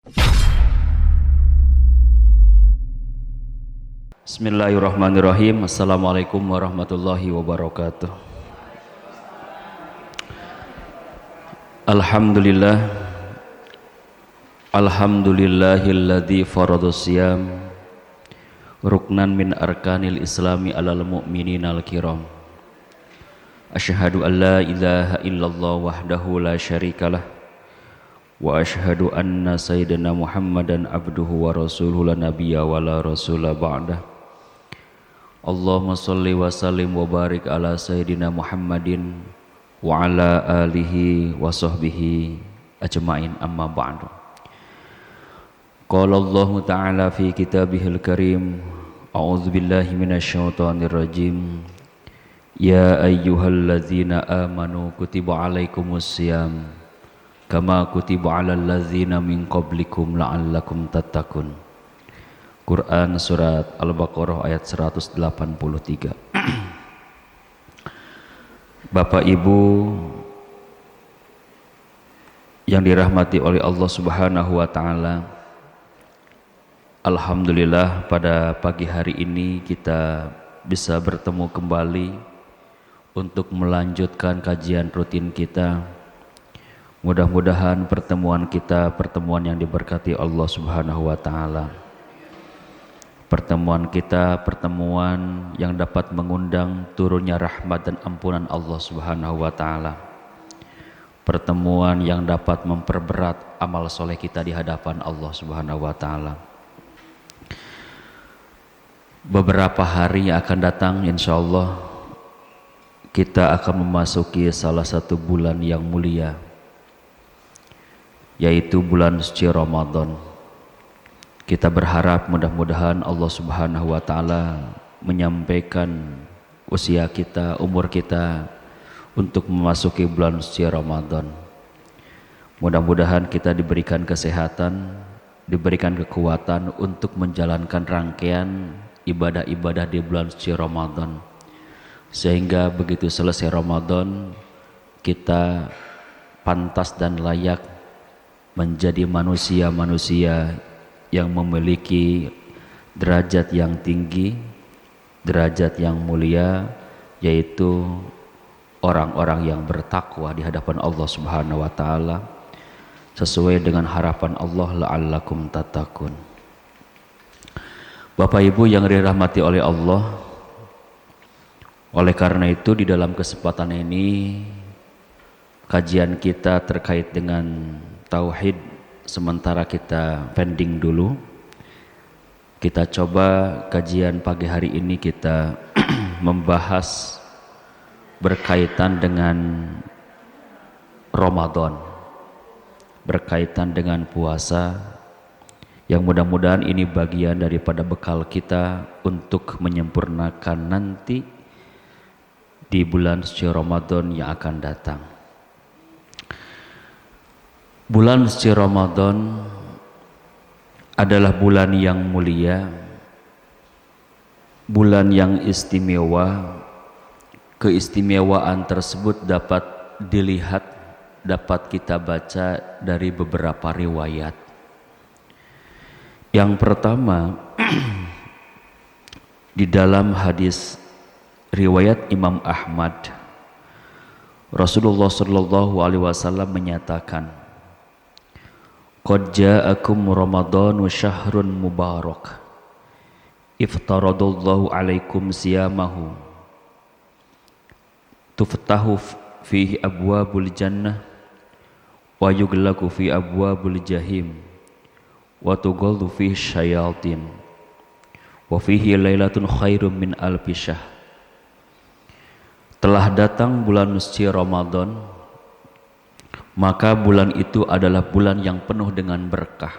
Bismillahirrahmanirrahim. Assalamualaikum warahmatullahi wabarakatuh. Alhamdulillah. Alhamdulillahilladzi faradus siyam ruknan min arkanil islami alal mu'mininal kiram. Asyhadu an la ilaha illallah wahdahu la syarikalah wa asyhadu anna sayyidina Muhammadan abduhu wa rasuluhu la nabiyya wa la rasula ba'dah. Allahumma salli wa sallim wa barik ala sayyidina Muhammadin wa ala alihi wa sahbihi ajma'in, amma ba'du. Qala Allah ta'ala fi kitabihil karim, a'udzu billahi minasyaitonir rajim. Ya ayyuhalladzina amanu kutiba alaikumus syiyam kama kutiba alal ladzina min qablikum la'allakum tattaqun. Quran surat Al-Baqarah ayat 183. Bapak Ibu yang dirahmati oleh Allah Subhanahu wa taala, alhamdulillah pada pagi hari ini kita bisa bertemu kembali untuk melanjutkan kajian rutin kita. Mudah-mudahan pertemuan kita pertemuan yang diberkati Allah Subhanahu wa taala. Pertemuan kita pertemuan yang dapat mengundang turunnya rahmat dan ampunan Allah Subhanahu wa taala. Pertemuan yang dapat memperberat amal soleh kita di hadapan Allah Subhanahu wa taala. Beberapa hari yang akan datang insyaallah kita akan memasuki salah satu bulan yang mulia, yaitu bulan suci Ramadan. Kita berharap mudah-mudahan Allah Subhanahu wa taala menyampaikan usia kita, umur kita untuk memasuki bulan suci Ramadan. Mudah-mudahan kita diberikan kesehatan, diberikan kekuatan untuk menjalankan rangkaian ibadah-ibadah di bulan suci Ramadan. Sehingga begitu selesai Ramadan kita pantas dan layak menjadi manusia-manusia yang memiliki derajat yang tinggi, derajat yang mulia, yaitu orang-orang yang bertakwa di hadapan Allah Subhanahu wa taala sesuai dengan harapan Allah, la'allakum tattaqun. Bapak Ibu yang dirahmati oleh Allah, oleh karena itu di dalam kesempatan ini kajian kita terkait dengan tauhid sementara kita pending dulu. Kita coba kajian pagi hari ini kita membahas berkaitan dengan Ramadan, berkaitan dengan puasa, yang mudah-mudahan ini bagian daripada bekal kita untuk menyempurnakan nanti di bulan suci Ramadan yang akan datang. Bulan suci Ramadan adalah bulan yang mulia, bulan yang istimewa. Keistimewaan tersebut dapat dilihat, dapat kita baca dari beberapa riwayat. Yang pertama, di dalam hadis riwayat Imam Ahmad, Rasulullah sallallahu alaihi wasallam menyatakan, qad ja'akum ramadhanu syahrun mubarak iftaradallahu alaikum siyamahu tuftahu fihi abwabul jannah wa yughlaqu fi abwabul jahim wa tughallu fihi syayatin wa fihi lailatun khairum min alfi syahr. Telah datang bulan suci Ramadan, maka bulan itu adalah bulan yang penuh dengan berkah.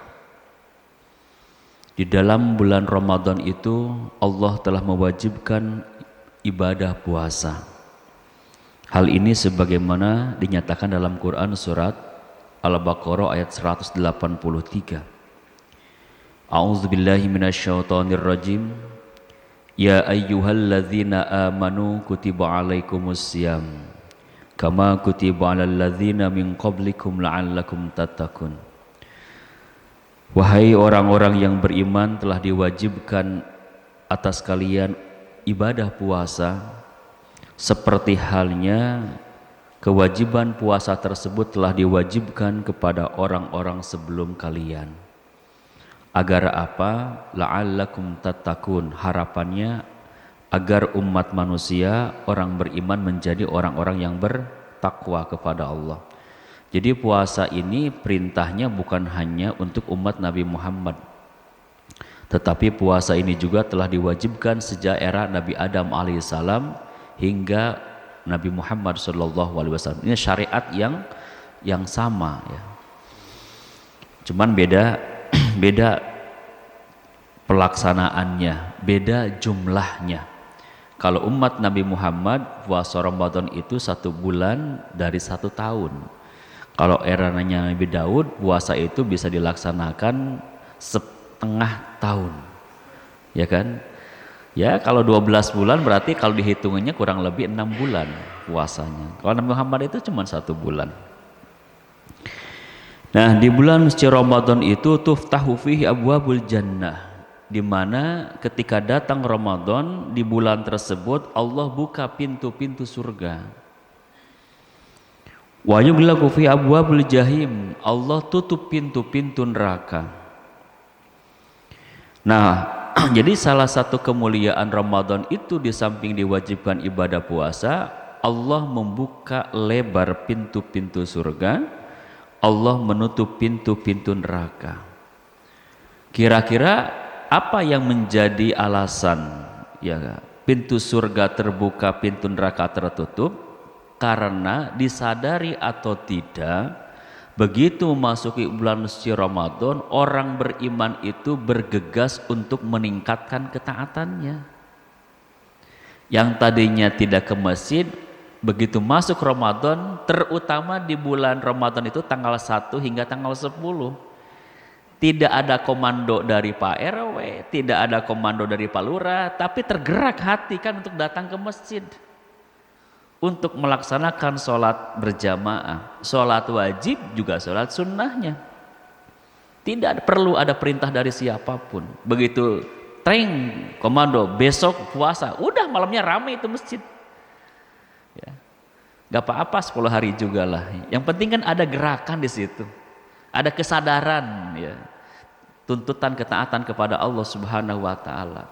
Di dalam bulan Ramadan itu Allah telah mewajibkan ibadah puasa. Hal ini sebagaimana dinyatakan dalam Quran surat Al-Baqarah ayat 183. A'udzubillahi minasyaitonir rajim. Ya ayyuhalladzina amanu kutiba alaikumus syiyam kama kutiba alal ladzina min qablikum la'allakum tattaqun. Wahai orang-orang yang beriman, telah diwajibkan atas kalian ibadah puasa seperti halnya kewajiban puasa tersebut telah diwajibkan kepada orang-orang sebelum kalian. Agar apa? La'allakum tattaqun. Harapannya agar umat manusia, orang beriman menjadi orang-orang yang bertakwa kepada Allah. Jadi puasa ini perintahnya bukan hanya untuk umat Nabi Muhammad, tetapi puasa ini juga telah diwajibkan sejak era Nabi Adam alaihissalam hingga Nabi Muhammad SAW. Ini syariat yang sama ya. Cuman beda pelaksanaannya, beda jumlahnya. Kalau umat Nabi Muhammad puasa Ramadan itu 1 bulan dari 1 tahun. Kalau eranya Nabi Daud puasa itu bisa dilaksanakan setengah tahun, ya kan? Ya kalau 12 bulan berarti kalau dihitungannya kurang lebih 6 bulan puasanya. Kalau Nabi Muhammad itu cuma 1 bulan. Nah di bulan suci Ramadan itu tuftahu fihi abwabul jannah, di mana ketika datang Ramadan di bulan tersebut Allah buka pintu-pintu surga. Wa yughlaqu fi abwabil jahim, Allah tutup pintu-pintu neraka. Nah, jadi salah satu kemuliaan Ramadan itu di samping diwajibkan ibadah puasa, Allah membuka lebar pintu-pintu surga, Allah menutup pintu-pintu neraka. Kira-kira apa yang menjadi alasan ya pintu surga terbuka, pintu neraka tertutup? Karena disadari atau tidak, begitu memasuki bulan suci Ramadan, orang beriman itu bergegas untuk meningkatkan ketaatannya. Yang tadinya tidak ke masjid, begitu masuk Ramadan, terutama di bulan Ramadan itu tanggal 1 hingga tanggal 10, tidak ada komando dari Pak RW, tidak ada komando dari Pak Lurah, tapi tergerak hati kan untuk datang ke masjid, untuk melaksanakan sholat berjamaah, sholat wajib juga sholat sunnahnya. Tidak perlu ada perintah dari siapapun. Begitu teng komando besok puasa, udah malamnya ramai itu masjid. Ya. Gak apa-apa 10 hari juga lah. Yang penting kan ada gerakan di situ, ada kesadaran, ya, tuntutan ketaatan kepada Allah Subhanahu Wa Taala.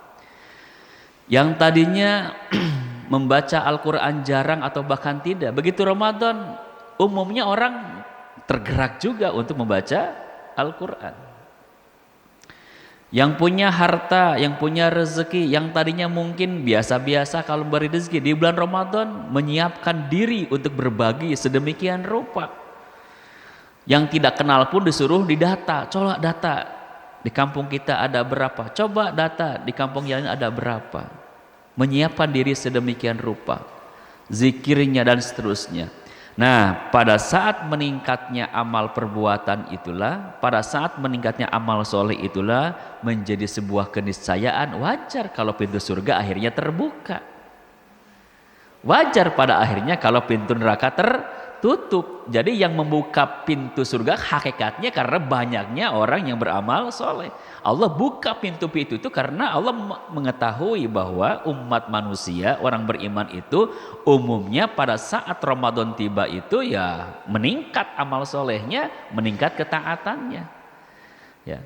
Yang tadinya membaca Al-Quran jarang atau bahkan tidak, begitu Ramadan umumnya orang tergerak juga untuk membaca Al-Quran. Yang punya harta, yang punya rezeki, yang tadinya mungkin biasa-biasa kalau beri rezeki, di bulan Ramadan menyiapkan diri untuk berbagi sedemikian rupa. Yang tidak kenal pun disuruh didata, coba data di kampung kita ada berapa, coba data di kampung yang lain ada berapa. Menyiapkan diri sedemikian rupa, zikirnya dan seterusnya. Nah, pada saat meningkatnya amal perbuatan itulah, pada saat meningkatnya amal soleh itulah menjadi sebuah keniscayaan. Wajar kalau pintu surga akhirnya terbuka. Wajar pada akhirnya kalau pintu neraka tertutup. Jadi yang membuka pintu surga hakikatnya karena banyaknya orang yang beramal soleh. Allah buka pintu-pintu itu karena Allah mengetahui bahwa umat manusia, orang beriman itu umumnya pada saat Ramadan tiba itu ya meningkat amal solehnya, meningkat ketaatannya. Ya.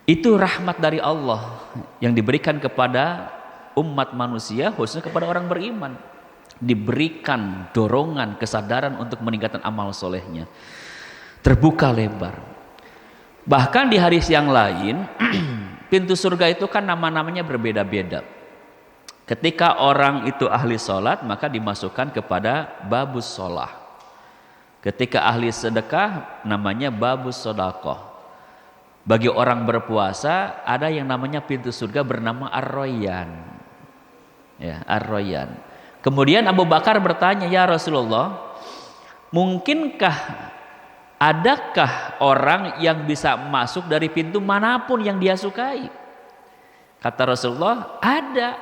Itu rahmat dari Allah yang diberikan kepada umat manusia, khususnya kepada orang beriman. Diberikan dorongan, kesadaran untuk meningkatkan amal solehnya. Terbuka lebar. Bahkan di hadis yang lain, pintu surga itu kan nama-namanya berbeda-beda. Ketika orang itu ahli sholat, maka dimasukkan kepada babus sholah. Ketika ahli sedekah, namanya babus sodakoh. Bagi orang berpuasa, ada yang namanya pintu surga bernama Ar-Royan. Ya, Ar-Royan. Kemudian Abu Bakar bertanya, ya Rasulullah, adakah orang yang bisa masuk dari pintu manapun yang dia sukai? Kata Rasulullah, ada.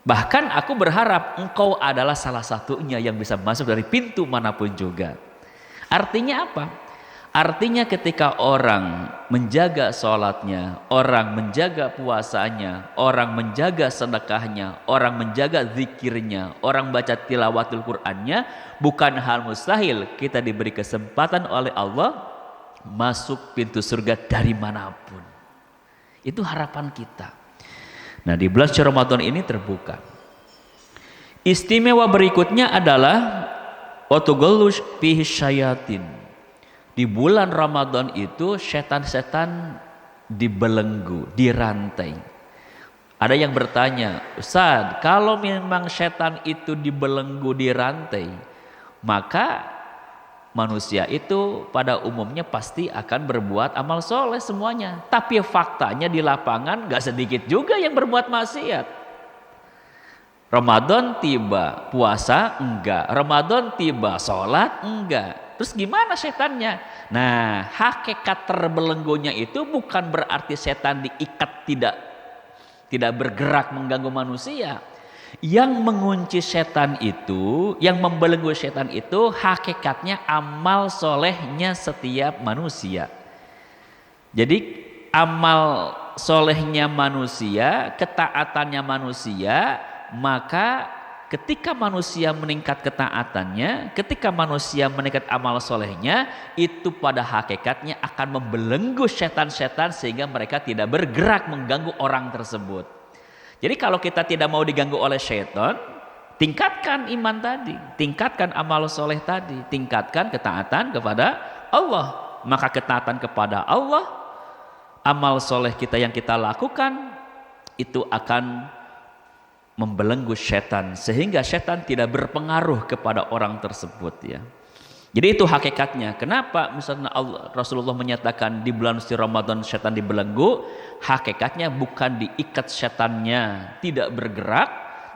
Bahkan aku berharap engkau adalah salah satunya yang bisa masuk dari pintu manapun juga. Artinya apa? Artinya ketika orang menjaga sholatnya, orang menjaga puasanya, orang menjaga sedekahnya, orang menjaga zikirnya, orang baca tilawatul Qur'annya, bukan hal mustahil kita diberi kesempatan oleh Allah masuk pintu surga dari manapun. Itu harapan kita. Nah, di bulan Ramadan ini terbuka. Istimewa berikutnya adalah watughallush fihi syayatin. Di bulan Ramadan itu setan-setan dibelenggu, dirantai. Ada yang bertanya, Ustaz, kalau memang setan itu dibelenggu, dirantai, maka manusia itu pada umumnya pasti akan berbuat amal soleh semuanya. Tapi faktanya di lapangan gak sedikit juga yang berbuat maksiat. Ramadan tiba, puasa enggak. Ramadan tiba, sholat enggak. Terus gimana setannya? Nah, hakikat terbelenggunya itu bukan berarti setan diikat tidak bergerak mengganggu manusia. Yang mengunci setan itu, yang membelenggu setan itu hakikatnya amal solehnya setiap manusia. Jadi amal solehnya manusia, ketaatannya manusia, maka ketika manusia meningkat ketaatannya, ketika manusia meningkat amal solehnya, itu pada hakikatnya akan membelenggu setan-setan sehingga mereka tidak bergerak mengganggu orang tersebut. Jadi kalau kita tidak mau diganggu oleh setan, tingkatkan iman tadi, tingkatkan amal soleh tadi, tingkatkan ketaatan kepada Allah. Maka ketaatan kepada Allah, amal soleh kita yang kita lakukan, itu akan membelenggu setan sehingga setan tidak berpengaruh kepada orang tersebut ya. Jadi itu hakikatnya. Kenapa misalnya Rasulullah menyatakan di bulan suci Ramadan setan dibelenggu, hakikatnya bukan diikat setannya tidak bergerak,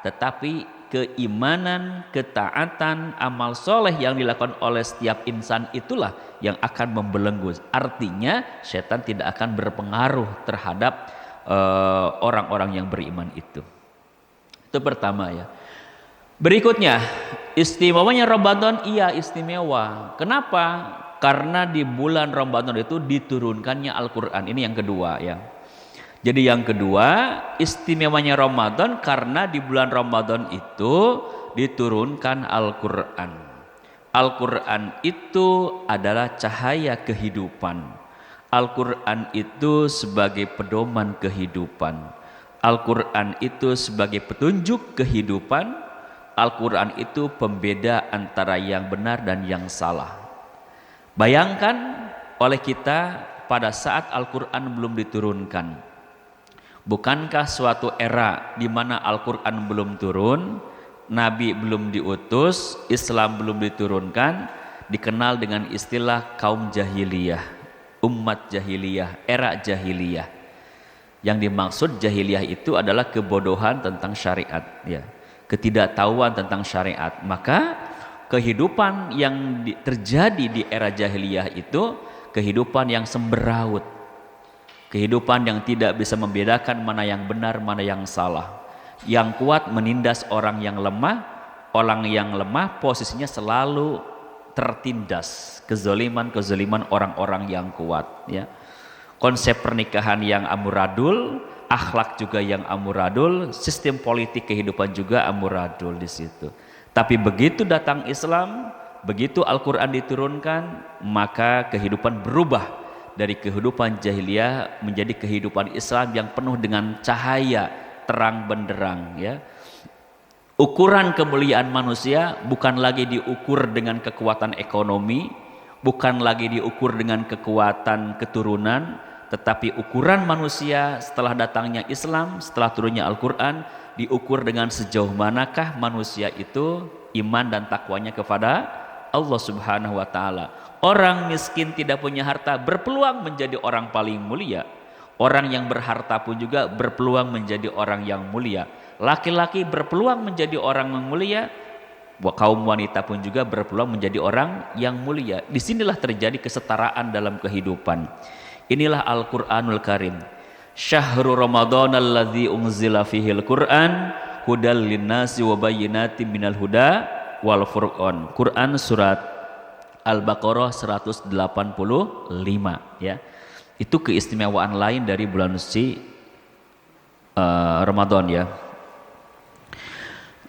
tetapi keimanan, ketaatan, amal soleh yang dilakukan oleh setiap insan itulah yang akan membelenggu. Artinya setan tidak akan berpengaruh terhadap orang-orang yang beriman itu. Itu pertama ya. Berikutnya, istimewanya Ramadan, iya istimewa. Kenapa? Karena di bulan Ramadan itu diturunkannya Al-Quran. Ini yang kedua ya. Jadi yang kedua, istimewanya Ramadan karena di bulan Ramadan itu diturunkan Al-Quran. Al-Quran itu adalah cahaya kehidupan. Al-Quran itu sebagai pedoman kehidupan. Al-Quran itu sebagai petunjuk kehidupan. Al-Quran itu pembeda antara yang benar dan yang salah. Bayangkan oleh kita pada saat Al-Quran belum diturunkan. Bukankah suatu era di mana Al-Quran belum turun, Nabi belum diutus, Islam belum diturunkan, dikenal dengan istilah kaum jahiliyah, umat jahiliyah, era jahiliyah. Yang dimaksud jahiliyah itu adalah kebodohan tentang syariat ya, ketidaktahuan tentang syariat. Maka kehidupan yang terjadi di era jahiliyah itu kehidupan yang semberaut, kehidupan yang tidak bisa membedakan mana yang benar, mana yang salah. Yang kuat menindas orang yang lemah, orang yang lemah posisinya selalu tertindas kezaliman orang-orang yang kuat ya. Konsep pernikahan yang amburadul, akhlak juga yang amburadul, sistem politik kehidupan juga amburadul di situ. Tapi begitu datang Islam, begitu Al-Quran diturunkan, maka kehidupan berubah dari kehidupan jahiliyah menjadi kehidupan Islam yang penuh dengan cahaya terang benderang ya. Ukuran kemuliaan manusia bukan lagi diukur dengan kekuatan ekonomi, bukan lagi diukur dengan kekuatan keturunan, tetapi ukuran manusia setelah datangnya Islam, setelah turunnya Al-Quran, diukur dengan sejauh manakah manusia itu iman dan takwanya kepada Allah Subhanahu wa Ta'ala. Orang miskin tidak punya harta berpeluang menjadi orang paling mulia. Orang yang berharta pun juga berpeluang menjadi orang yang mulia. Laki-laki berpeluang menjadi orang yang mulia, kaum wanita pun juga berpeluang menjadi orang yang mulia. Disinilah terjadi kesetaraan dalam kehidupan. Inilah Al-Quranul Karim. Syahrul Ramadan alladzi unzila fihil Quran hudal linnasi wa bayyinatin minal huda wal furqan. Quran surat Al-Baqarah 185 ya. Itu keistimewaan lain dari bulan suci Ramadan ya.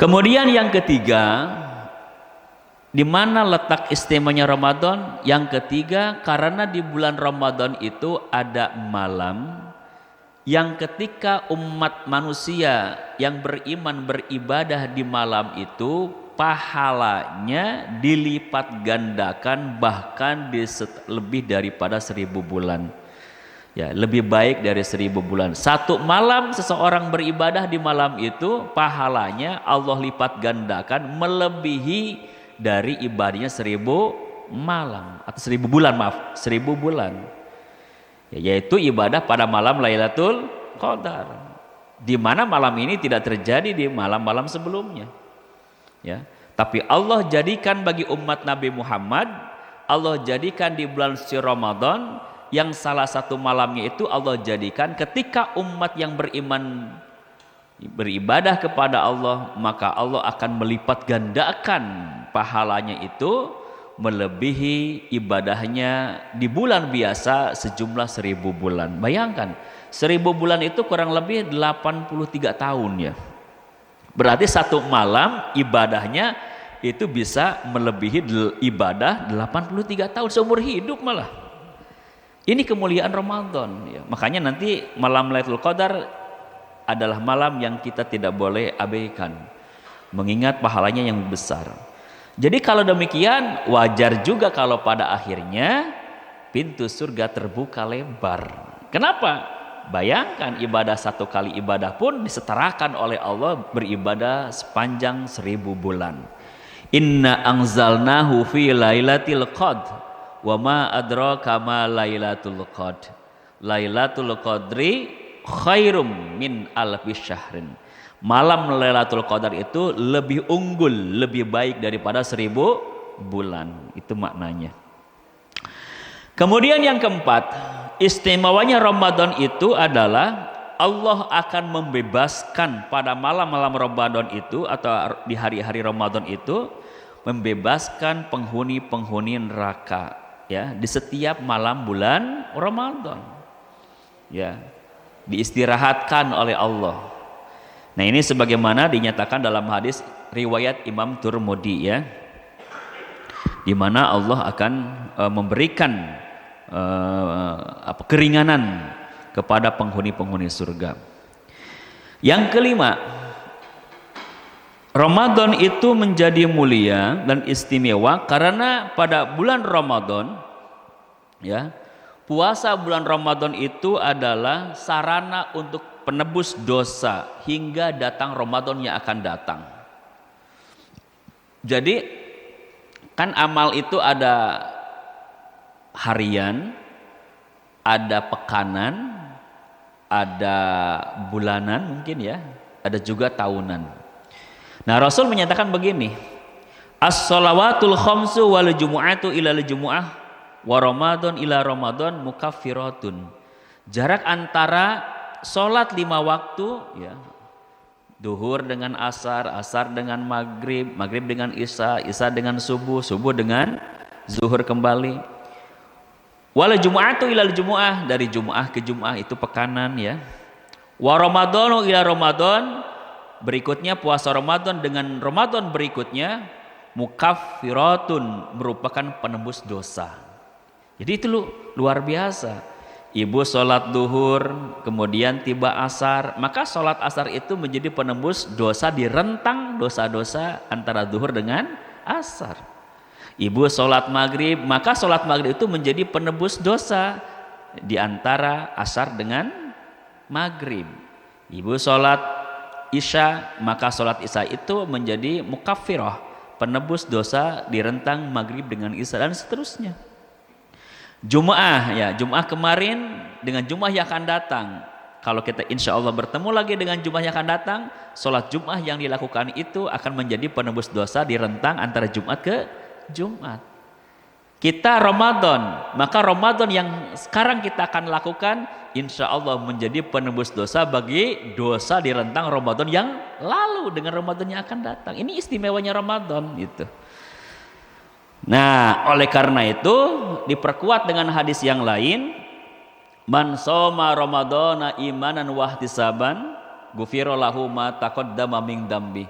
Kemudian yang ketiga, di mana letak istimewanya Ramadan? Yang ketiga, karena di bulan Ramadan itu ada malam yang ketika umat manusia yang beriman beribadah di malam itu pahalanya dilipat gandakan bahkan lebih daripada 1000 bulan. Ya, lebih baik dari 1000 bulan. Satu malam seseorang beribadah di malam itu pahalanya Allah lipat gandakan melebihi dari ibadahnya 1000 malam atau 1000 bulan, maaf, 1000 bulan. Ya, yaitu ibadah pada malam Lailatul Qadar. Di mana malam ini tidak terjadi di malam-malam sebelumnya. Ya, tapi Allah jadikan bagi umat Nabi Muhammad, Allah jadikan di bulan suci Ramadan yang salah satu malamnya itu Allah jadikan ketika umat yang beriman beribadah kepada Allah, maka Allah akan melipat gandakan pahalanya itu melebihi ibadahnya di bulan biasa sejumlah 1000 bulan. Bayangkan 1000 bulan itu kurang lebih 83 tahun ya. Berarti satu malam ibadahnya itu bisa melebihi ibadah 83 tahun seumur hidup malah. Ini kemuliaan Ramadan ya. Makanya nanti malam Lailatul Qadar adalah malam yang kita tidak boleh abaikan, mengingat pahalanya yang besar. Jadi kalau demikian wajar juga kalau pada akhirnya pintu surga terbuka lebar. Kenapa? Bayangkan ibadah satu kali ibadah pun disetarakan oleh Allah beribadah sepanjang 1000 bulan. Inna anzalnahu fi lailatul qadr wa ma adraka ma lailatul qadr. Lailatul qadri khairum min alfi syahrin. Malam Lailatul Qadar itu lebih unggul, lebih baik daripada 1000 bulan. Itu maknanya. Kemudian yang keempat, istimewanya Ramadan itu adalah Allah akan membebaskan pada malam-malam Ramadan itu atau di hari-hari Ramadan itu membebaskan penghuni-penghuni neraka ya di setiap malam bulan Ramadan. Ya, diistirahatkan oleh Allah. Nah, ini sebagaimana dinyatakan dalam hadis riwayat Imam Tirmidzi ya, di mana Allah akan memberikan keringanan kepada penghuni-penghuni surga. Yang kelima, Ramadan itu menjadi mulia dan istimewa karena pada bulan Ramadan ya, puasa bulan Ramadan itu adalah sarana untuk penebus dosa hingga datang Ramadan yang akan datang. Jadi kan amal itu ada harian, ada pekanan, ada bulanan mungkin ya, ada juga tahunan. Nah, Rasul menyatakan begini, as-shalawatul khamsu wal jumu'atu ilal jumu'ah wa Ramadan ila Ramadan mukaffiratun. Jarak antara sholat 5 waktu ya, duhur dengan asar, asar dengan maghrib, maghrib dengan isya, isya dengan subuh, subuh dengan zuhur kembali. Wal jumu'atu ilal jumu'ah, dari jumu'ah ke jumu'ah itu pekanan ya. Wa Ramadanu ila Ramadan, berikutnya puasa Ramadan dengan Ramadan berikutnya mukaffiratun, merupakan penembus dosa. Jadi itu luar biasa. Ibu sholat duhur, kemudian tiba asar, maka sholat asar itu menjadi penembus dosa di rentang dosa-dosa antara duhur dengan asar. Ibu sholat maghrib, maka sholat maghrib itu menjadi penebus dosa di antara asar dengan maghrib. Ibu sholat isya, maka sholat isya itu menjadi mukaffirah, penebus dosa di rentang maghrib dengan isya, dan seterusnya. Jum'ah ya, Jum'ah kemarin dengan Jum'ah yang akan datang. Kalau kita insya Allah bertemu lagi dengan Jum'ah yang akan datang, sholat Jum'ah yang dilakukan itu akan menjadi penebus dosa di rentang antara Jumat ke Jumat. Kita Ramadan, maka Ramadan yang sekarang kita akan lakukan insya Allah menjadi penebus dosa bagi dosa di rentang Ramadan yang lalu dengan Ramadan yang akan datang. Ini istimewanya Ramadan gitu. Nah, oleh karena itu diperkuat dengan hadis yang lain, man shoma ramadhana imanan wahtisaban ghufira lahu ma taqaddama min dambi.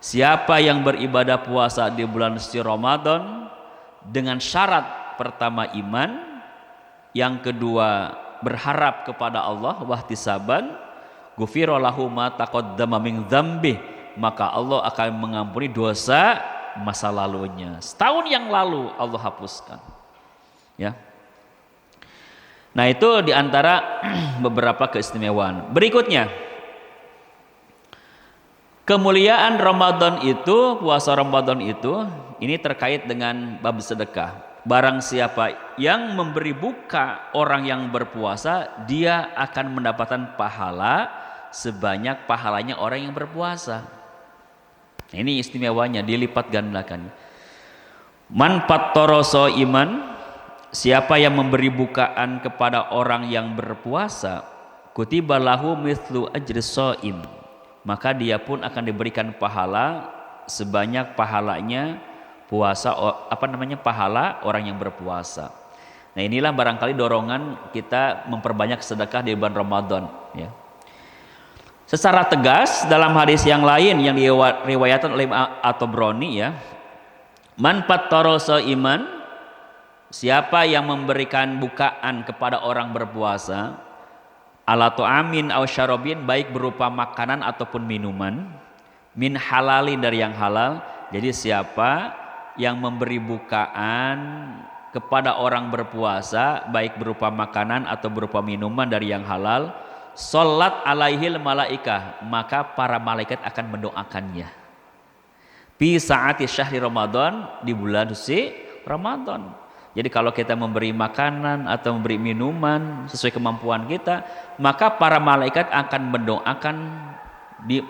Siapa yang beribadah puasa di bulan suci Ramadan dengan syarat pertama iman, yang kedua berharap kepada Allah wahtisaban, ghufira lahu ma taqaddama min dambi, maka Allah akan mengampuni dosa masa lalunya. Setahun yang lalu Allah hapuskan. Ya. Nah, itu diantara beberapa keistimewaan. Berikutnya, kemuliaan Ramadan itu, puasa Ramadan itu, ini terkait dengan bab sedekah. Barang siapa yang memberi buka orang yang berpuasa, dia akan mendapatkan pahala sebanyak pahalanya orang yang berpuasa. Nah, ini istimewanya, dilipat gandakan. Man fattara iman, siapa yang memberi bukaan kepada orang yang berpuasa, kutiba lahu mithlu ajri shaim, maka dia pun akan diberikan pahala sebanyak pahalanya pahala orang yang berpuasa. Nah, inilah barangkali dorongan kita memperbanyak sedekah di bulan Ramadan, ya. Secara tegas dalam hadis yang lain yang diriwayatkan oleh At-Tabrani, ya, man fattara iman, siapa yang memberikan bukaan kepada orang berpuasa, ala tu'amin aw syarabin, baik berupa makanan ataupun minuman, min halalin, dari yang halal. Jadi siapa yang memberi bukaan kepada orang berpuasa baik berupa makanan atau berupa minuman dari yang halal, sholat alaihil malaikah, maka para malaikat akan mendoakannya. Fi saati syahri Ramadan, di bulan suci Ramadan. Jadi kalau kita memberi makanan atau memberi minuman sesuai kemampuan kita, maka para malaikat akan mendoakan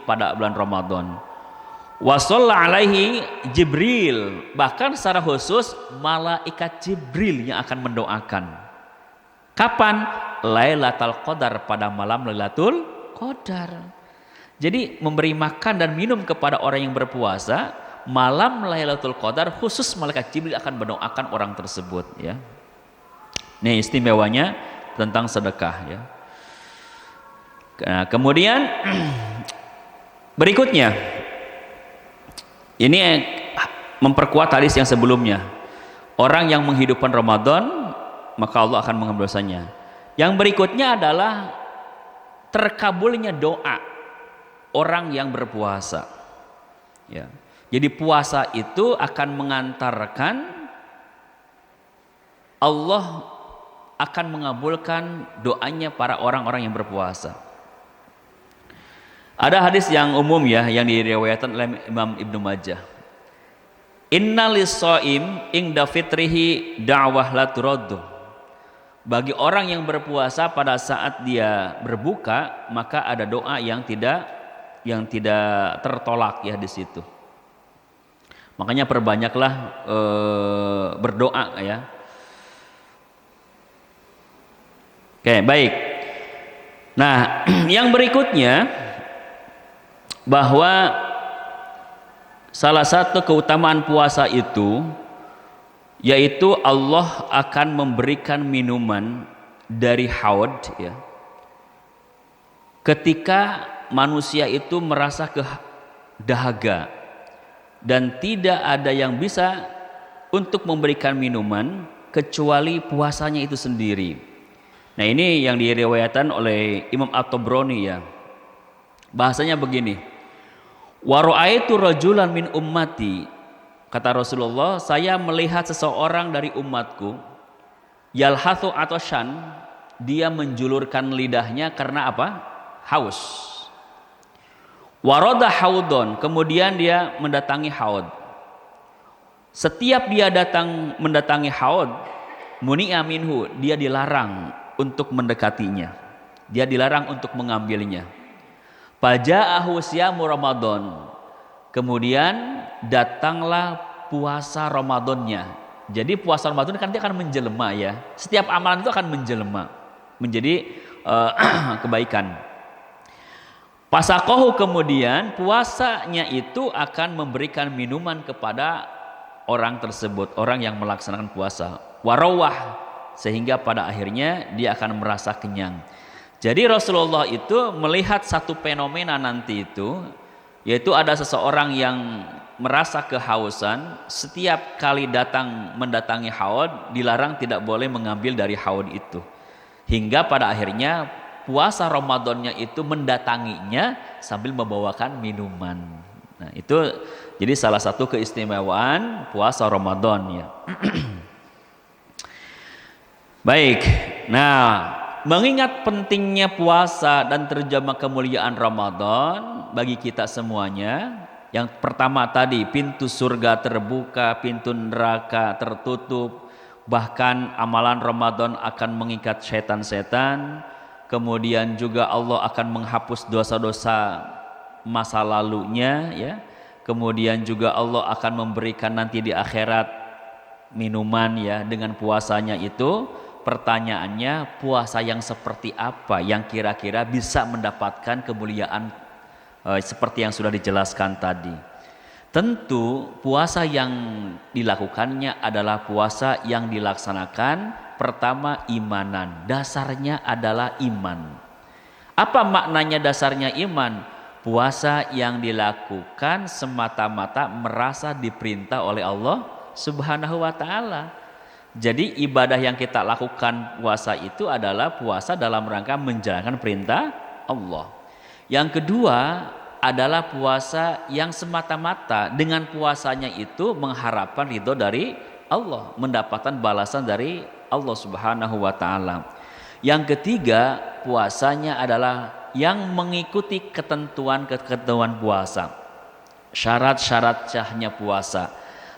pada bulan Ramadan. Wa shalla alaihi Jibril, bahkan secara khusus malaikat Jibril yang akan mendoakan. Kapan? Lailatul Qadar, pada malam Lailatul Qadar. Jadi memberi makan dan minum kepada orang yang berpuasa malam Lailatul Qadar, khusus malaikat Jibril akan mendoakan orang tersebut, ya. Ini istimewanya tentang sedekah, ya. Nah, kemudian berikutnya ini memperkuat hadis yang sebelumnya. Orang yang menghidupkan Ramadan, maka Allah akan mengambil dosanya. Yang berikutnya adalah terkabulnya doa orang yang berpuasa, ya. Jadi puasa itu akan mengantarkan Allah akan mengabulkan doanya para orang-orang yang berpuasa. Ada hadis yang umum, ya, yang diriwayatkan oleh Imam Ibnu Majah. Inna lis-shaim inda fitrihi da'wah la turaddu. Bagi orang yang berpuasa pada saat dia berbuka, maka ada doa yang tidak tertolak, ya, di situ. Makanya perbanyaklah berdoa, ya. Oke, baik. Nah, yang berikutnya, bahwa salah satu keutamaan puasa itu yaitu Allah akan memberikan minuman dari haud, ya, ketika manusia itu merasa dahaga dan tidak ada yang bisa untuk memberikan minuman kecuali puasanya itu sendiri. Nah, ini yang diriwayatkan oleh Imam At-Tabrani, ya. Bahasanya begini, wa ra'aitu rajulan min ummati, kata Rasulullah, saya melihat seseorang dari umatku, yalhathu atoshan, dia menjulurkan lidahnya karena apa? Haus. Waroda haudon, kemudian dia mendatangi haud. Setiap dia mendatangi haud, muni'a minhu, dia dilarang untuk mendekatinya, dia dilarang untuk mengambilnya. Faja'ahu siyamu Ramadan, kemudian datanglah puasa Ramadannya. Jadi puasa Ramadan kan dia akan menjelma, ya. Setiap amalan itu akan menjelma menjadi kebaikan. Pasaqahu, kemudian puasanya itu akan memberikan minuman kepada orang tersebut, orang yang melaksanakan puasa. Warawah, sehingga pada akhirnya dia akan merasa kenyang. Jadi Rasulullah itu melihat satu fenomena nanti itu, yaitu ada seseorang yang merasa kehausan, setiap kali mendatangi haud dilarang tidak boleh mengambil dari haud itu. Hingga pada akhirnya puasa Ramadannya itu mendatanginya sambil membawakan minuman. Nah, itu jadi salah satu keistimewaan puasa Ramadan ya. Baik. Nah, mengingat pentingnya puasa dan terjemah kemuliaan Ramadan bagi kita semuanya, yang pertama tadi pintu surga terbuka, pintu neraka tertutup, bahkan amalan Ramadan akan mengikat setan-setan, kemudian juga Allah akan menghapus dosa-dosa masa lalunya ya. Kemudian juga Allah akan memberikan nanti di akhirat minuman ya dengan puasanya itu. Pertanyaannya, puasa yang seperti apa yang kira-kira bisa mendapatkan kemuliaan seperti yang sudah dijelaskan tadi? Tentu puasa yang dilakukannya adalah puasa yang dilaksanakan pertama imanan. Dasarnya adalah iman. Apa maknanya dasarnya iman? Puasa yang dilakukan semata-mata merasa diperintah oleh Allah Subhanahu wa ta'ala. Jadi ibadah yang kita lakukan puasa itu adalah puasa dalam rangka menjalankan perintah Allah. Yang kedua adalah puasa yang semata-mata dengan puasanya itu mengharapkan ridho dari Allah, mendapatkan balasan dari Allah Subhanahu wa ta'ala. Yang ketiga, puasanya adalah yang mengikuti ketentuan-ketentuan puasa, syarat-syarat sahnya puasa,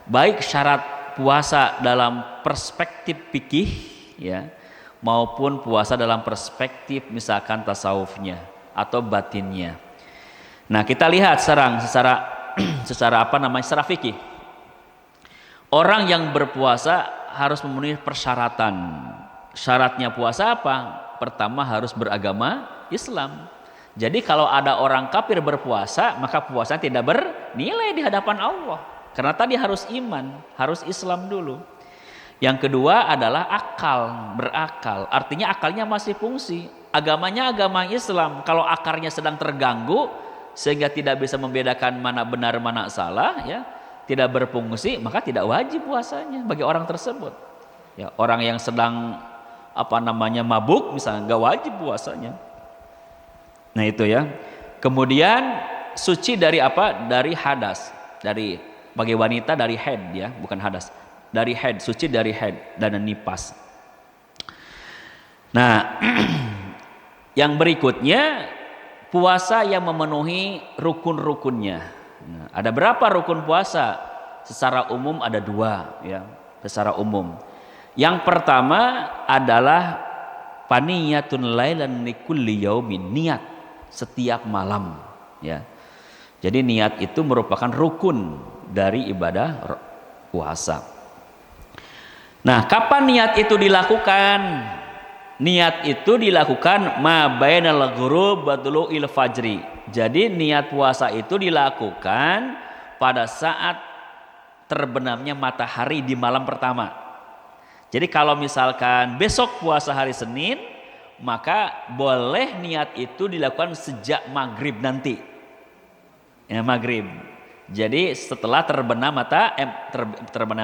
baik syarat puasa dalam perspektif fikih ya, maupun puasa dalam perspektif misalkan tasawufnya atau batinnya. Nah, kita lihat sekarang secara secara fikih. Orang yang berpuasa harus memenuhi persyaratan. Syaratnya puasa apa? Pertama harus beragama Islam. Jadi kalau ada orang kafir berpuasa, maka puasanya tidak bernilai di hadapan Allah. Karena tadi harus iman, harus Islam dulu. Yang kedua adalah berakal. Artinya akalnya masih fungsi. Agamanya agama Islam. Kalau akarnya sedang terganggu sehingga tidak bisa membedakan mana benar mana salah, ya, tidak berfungsi, maka tidak wajib puasanya bagi orang tersebut. Ya, orang yang sedang mabuk misalnya nggak wajib puasanya. Nah itu ya. Kemudian suci dari apa? Dari hadas, bagi wanita dari haid ya, bukan hadas. Dari haid, suci dari haid dan nifas. Nah, yang berikutnya puasa yang memenuhi rukun-rukunnya. Nah, ada berapa rukun puasa? Secara umum ada 2 ya, secara umum. Yang pertama adalah paniyatun lailan likulli yaumin, niat setiap malam ya. Jadi niat itu merupakan rukun dari ibadah puasa. Nah, kapan niat itu dilakukan? Niat itu dilakukan ma bainal ghurub wa tulu'il fajri. Jadi niat puasa itu dilakukan pada saat terbenamnya matahari di malam pertama. Jadi kalau misalkan besok puasa hari Senin, maka boleh niat itu dilakukan sejak maghrib nanti. Ya, maghrib. Jadi setelah terbenam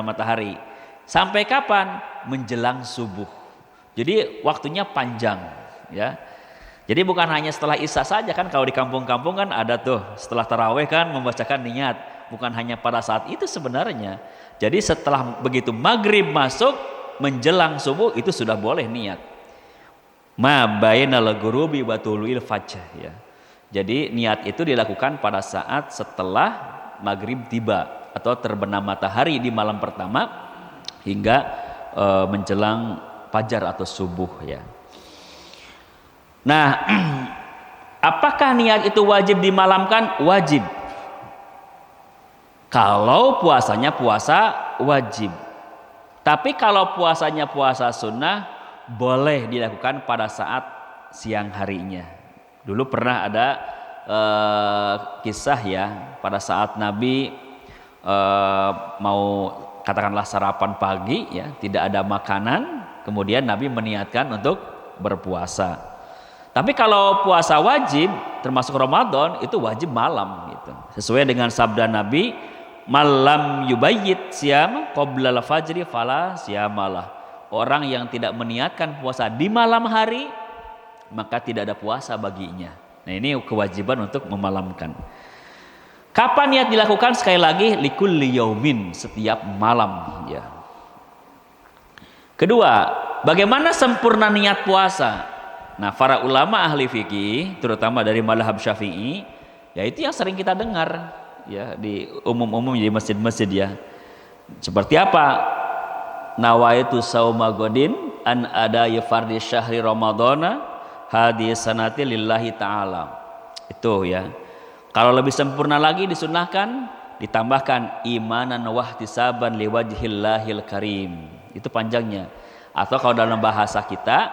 matahari. Sampai kapan? Menjelang subuh. Jadi waktunya panjang ya. Jadi bukan hanya setelah Isya saja kan, kalau di kampung-kampung kan ada tuh setelah taraweh kan membacakan niat. Bukan hanya pada saat itu sebenarnya. Jadi setelah begitu maghrib masuk menjelang subuh itu sudah boleh niat. Ma bainal ghurubi wa tulu'il fajr ya. Jadi niat itu dilakukan pada saat setelah maghrib tiba atau terbenam matahari di malam pertama hingga menjelang fajar atau subuh ya. Nah, apakah niat itu wajib dimalamkan? Wajib. Kalau puasanya puasa wajib. Tapi kalau puasanya puasa sunnah boleh dilakukan pada saat siang harinya. Dulu pernah ada kisah ya, pada saat Nabi mau katakanlah sarapan pagi ya, tidak ada makanan, kemudian Nabi meniatkan untuk berpuasa. Tapi kalau puasa wajib termasuk Ramadan itu wajib malam gitu. Sesuai dengan sabda Nabi, malam yubayyit siyam qabla al-fajri fala siyamalah. Orang yang tidak meniatkan puasa di malam hari maka tidak ada puasa baginya. Nah, ini kewajiban untuk memalamkan. Kapan niat dilakukan? Sekali lagi, likulli yaumin, setiap malam ya. Kedua, bagaimana sempurna niat puasa? Nah, para ulama ahli fikih, terutama dari mazhab Syafi'i, ya itu yang sering kita dengar ya di umum-umum di masjid-masjid ya. Seperti apa? Nawaitu sauma godin an ada'i fardhi syahri ramadhana hadhihi sanati lillahi ta'ala. Itu ya. Kalau lebih sempurna lagi disunahkan ditambahkan imanan wahtisaban liwajhillahil karim. Itu panjangnya. Atau kalau dalam bahasa kita,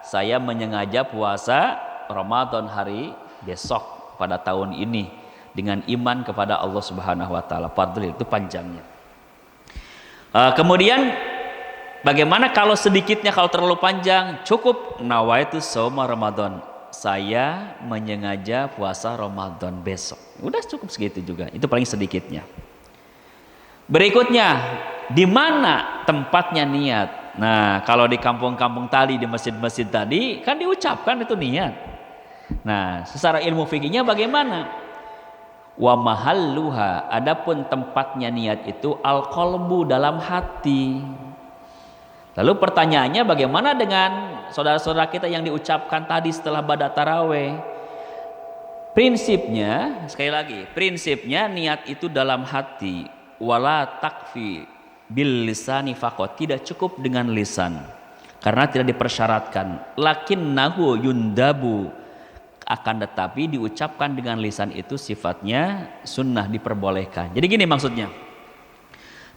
saya menyengaja puasa Ramadan hari besok pada tahun ini dengan iman kepada Allah Subhanahu wa taala. Fadlil itu panjangnya. Kemudian bagaimana kalau sedikitnya, kalau terlalu panjang? Cukup nawaitu shauma Ramadan. Saya menyengaja puasa Ramadan besok. Udah cukup segitu juga. Itu paling sedikitnya. Berikutnya, di mana tempatnya niat? Nah, kalau di kampung-kampung tadi, di masjid-masjid tadi, kan diucapkan itu niat. Nah, secara ilmu fikihnya bagaimana? Wa mahalluha, adapun tempatnya niat itu al-qalbu, dalam hati. Lalu pertanyaannya, bagaimana dengan saudara-saudara kita yang diucapkan tadi setelah badat taraweh? Prinsipnya, sekali lagi, prinsipnya niat itu dalam hati. Wala takfi bil lisani faqat, tidak cukup dengan lisan karena tidak dipersyaratkan. Lakinnahu yundabu, akan tetapi diucapkan dengan lisan itu sifatnya sunnah, diperbolehkan. Jadi gini maksudnya,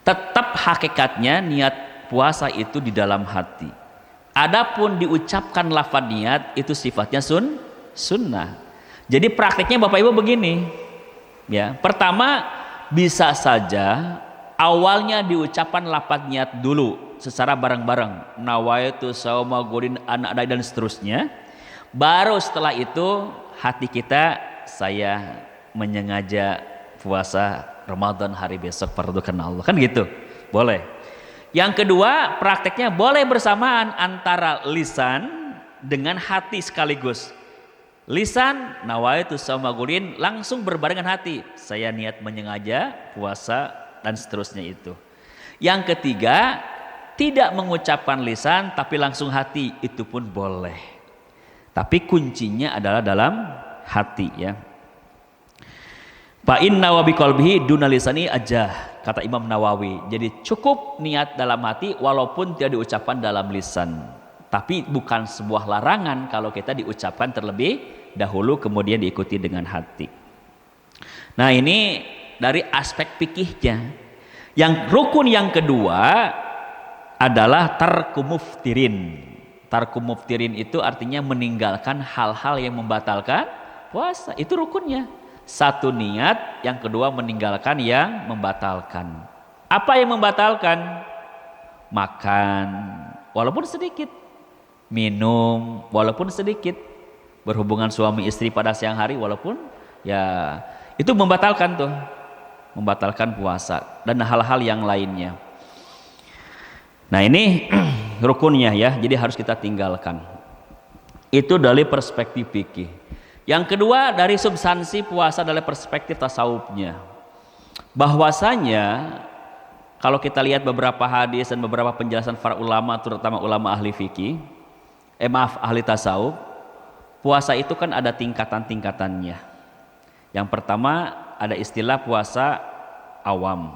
tetap hakikatnya niat puasa itu di dalam hati. Adapun diucapkan lafaz niat itu sifatnya sunnah. Jadi praktiknya Bapak Ibu begini, ya. Pertama, bisa saja awalnya diucapkan lafaz niat dulu secara bareng-bareng, nawaitu shauma godin an adai dan seterusnya. Baru setelah itu hati kita, saya menyengaja puasa Ramadan hari besok fardu karena Allah, kan gitu. Boleh. Yang kedua, prakteknya boleh bersamaan antara lisan dengan hati sekaligus. Lisan nawaitu shauma godin langsung berbarengan hati, saya niat menyengaja puasa dan seterusnya itu. Yang ketiga, tidak mengucapkan lisan tapi langsung hati, itu pun boleh. Tapi kuncinya adalah dalam hati ya. Fa inna wa biqalbihi duna lisani aja, kata Imam Nawawi. Jadi cukup niat dalam hati walaupun tidak diucapkan dalam lisan. Tapi bukan sebuah larangan kalau kita diucapkan terlebih dahulu kemudian diikuti dengan hati. Nah, ini dari aspek fikihnya. Yang rukun yang kedua adalah tarku muftirin. Tarku muftirin itu artinya meninggalkan hal-hal yang membatalkan puasa. Itu rukunnya. Satu niat, yang kedua meninggalkan yang membatalkan. Apa yang membatalkan? Makan walaupun sedikit, minum walaupun sedikit, berhubungan suami istri pada siang hari walaupun ya itu membatalkan tuh, membatalkan puasa dan hal-hal yang lainnya. Nah, ini rukunnya ya, jadi harus kita tinggalkan. Itu dari perspektif fikih. Yang kedua, dari substansi puasa dari perspektif tasawufnya. Bahwasanya kalau kita lihat beberapa hadis dan beberapa penjelasan para ulama, terutama ulama ahli fikih, ahli tasawuf, puasa itu kan ada tingkatan-tingkatannya. Yang pertama ada istilah puasa awam.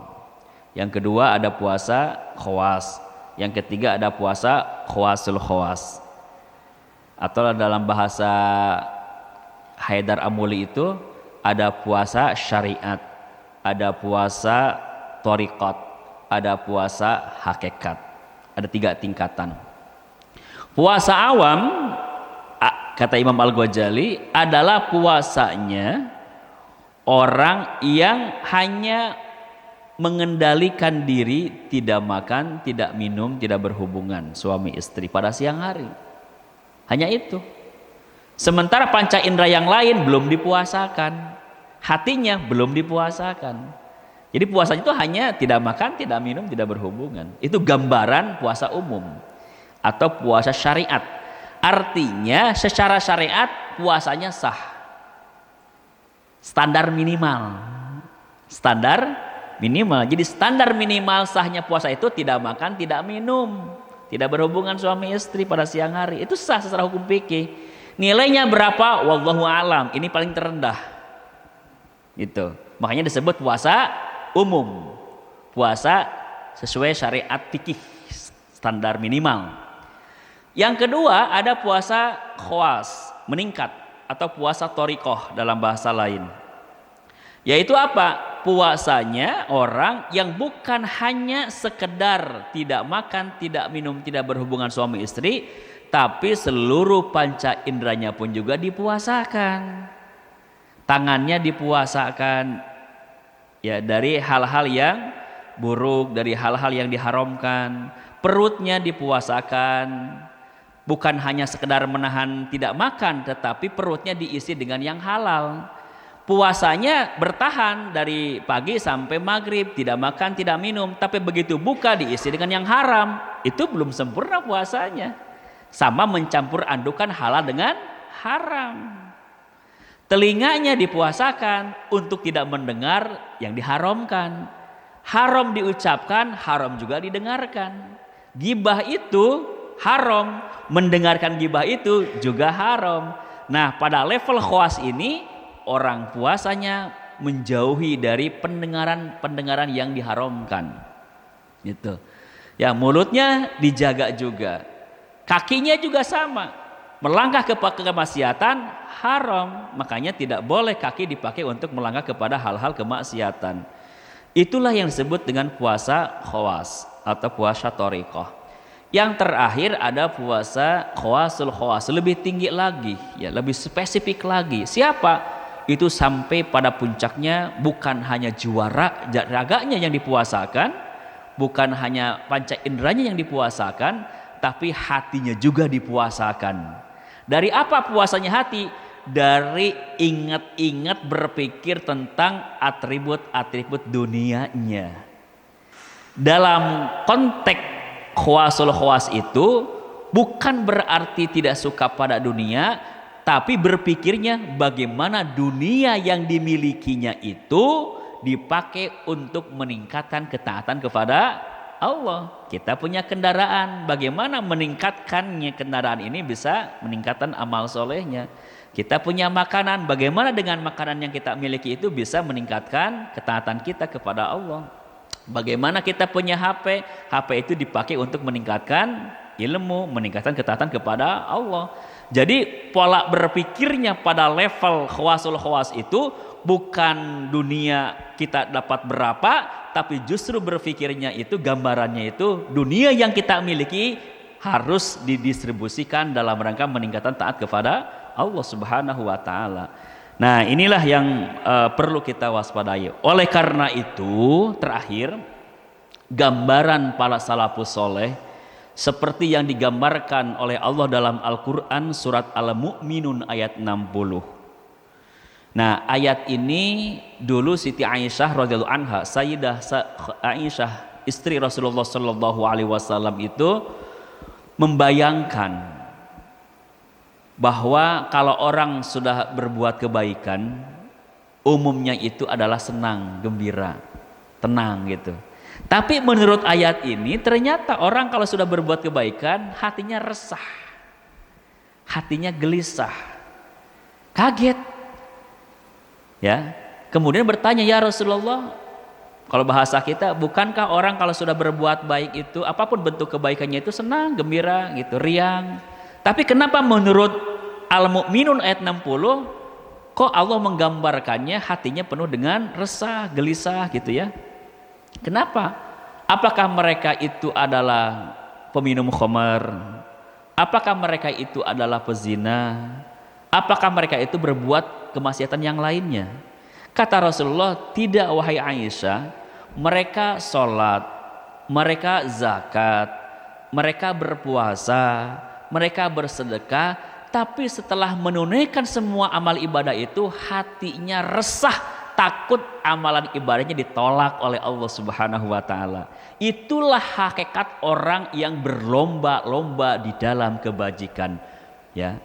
Yang kedua ada puasa khawas. Yang ketiga ada puasa khawasul khawas. Atau dalam bahasa Haidar Amuli itu ada puasa syariat, ada puasa thariqat, ada puasa hakikat. Ada 3 tingkatan. Puasa awam, kata Imam Al-Ghazali, adalah puasanya orang yang hanya mengendalikan diri, tidak makan, tidak minum, tidak berhubungan suami istri pada siang hari. Hanya itu. Sementara panca indera yang lain belum dipuasakan, hatinya belum dipuasakan. Jadi puasa itu hanya tidak makan, tidak minum, tidak berhubungan. Itu gambaran puasa umum atau puasa syariat. Artinya secara syariat puasanya sah. Standar minimal. Standar minimal. Jadi standar minimal sahnya puasa itu tidak makan, tidak minum, tidak berhubungan suami istri pada siang hari. Itu sah secara hukum fikih. Nilainya berapa? Wallahu alam. Ini paling terendah. Gitu. Makanya disebut puasa umum. Puasa sesuai syariat fikih, standar minimal. Yang kedua ada puasa khawas, meningkat, atau puasa thoriqoh dalam bahasa lain. Yaitu apa? Puasanya orang yang bukan hanya sekedar tidak makan, tidak minum, tidak berhubungan suami istri, tapi seluruh panca inderanya pun juga dipuasakan. Tangannya dipuasakan ya dari hal-hal yang buruk, dari hal-hal yang diharamkan. Perutnya dipuasakan. Bukan hanya sekedar menahan tidak makan, tetapi perutnya diisi dengan yang halal. Puasanya bertahan dari pagi sampai maghrib, tidak makan, tidak minum, tapi begitu buka diisi dengan yang haram, itu belum sempurna puasanya. Sama mencampur adukan halal dengan haram. Telinganya dipuasakan untuk tidak mendengar yang diharamkan. Haram diucapkan, haram juga didengarkan. Gibah itu haram, mendengarkan gibah itu juga haram. Nah, pada level khawas ini orang puasanya menjauhi dari pendengaran yang diharamkan. Gitu. Ya, mulutnya dijaga juga. Kakinya juga sama. Melangkah ke kemaksiatan haram, makanya tidak boleh kaki dipakai untuk melangkah kepada hal-hal kemaksiatan. Itulah yang disebut dengan puasa khawas atau puasa thoriqoh. Yang terakhir ada puasa khawasul khawas, lebih tinggi lagi, ya, lebih spesifik lagi. Siapa? Itu sampai pada puncaknya bukan hanya juara raganya yang dipuasakan, bukan hanya panca inderanya yang dipuasakan, tapi hatinya juga dipuasakan. Dari apa puasanya hati? Dari ingat-ingat berpikir tentang atribut-atribut dunianya. Dalam konteks khawasul khawas itu bukan berarti tidak suka pada dunia, tapi berpikirnya bagaimana dunia yang dimilikinya itu dipakai untuk meningkatkan ketaatan kepada Allah. Kita punya kendaraan, bagaimana meningkatkannya kendaraan ini bisa meningkatkan amal solehnya. Kita punya makanan, bagaimana dengan makanan yang kita miliki itu bisa meningkatkan ketaatan kita kepada Allah. Bagaimana kita punya HP, HP itu dipakai untuk meningkatkan ilmu, meningkatkan ketaatan kepada Allah. Jadi pola berpikirnya pada level khawasul khawas itu bukan dunia kita dapat berapa, tapi justru berpikirnya itu, gambarannya itu dunia yang kita miliki harus didistribusikan dalam rangka meningkatkan taat kepada Allah Subhanahu wa taala. Nah, inilah yang perlu kita waspadai. Oleh karena itu, terakhir, gambaran para salafus soleh seperti yang digambarkan oleh Allah dalam Al-Quran surat Al-Mu'minun ayat 60. Nah, ayat ini dulu Siti Aisyah radhiyallahu anha, Sayyidah Aisyah istri Rasulullah sallallahu alaihi wasallam itu membayangkan bahwa kalau orang sudah berbuat kebaikan, umumnya itu adalah senang, gembira, tenang gitu. Tapi menurut ayat ini ternyata orang kalau sudah berbuat kebaikan hatinya resah, hatinya gelisah, kaget, ya. Kemudian bertanya, ya Rasulullah, kalau bahasa kita, bukankah orang kalau sudah berbuat baik itu apapun bentuk kebaikannya itu senang, gembira, gitu, riang? Tapi kenapa menurut Al-Mu'minun ayat 60 kok Allah menggambarkannya hatinya penuh dengan resah, gelisah gitu ya? Kenapa? Apakah mereka itu adalah peminum khamar? Apakah mereka itu adalah pezina? Apakah mereka itu berbuat kemaksiatan yang lainnya? Kata Rasulullah, tidak wahai Aisyah, Mereka sholat, mereka zakat, mereka berpuasa, mereka bersedekah, tapi setelah menunaikan semua amal ibadah itu hatinya resah, takut amalan ibadahnya ditolak oleh Allah Subhanahu wa taala. Itulah hakikat orang yang berlomba-lomba di dalam kebajikan, ya.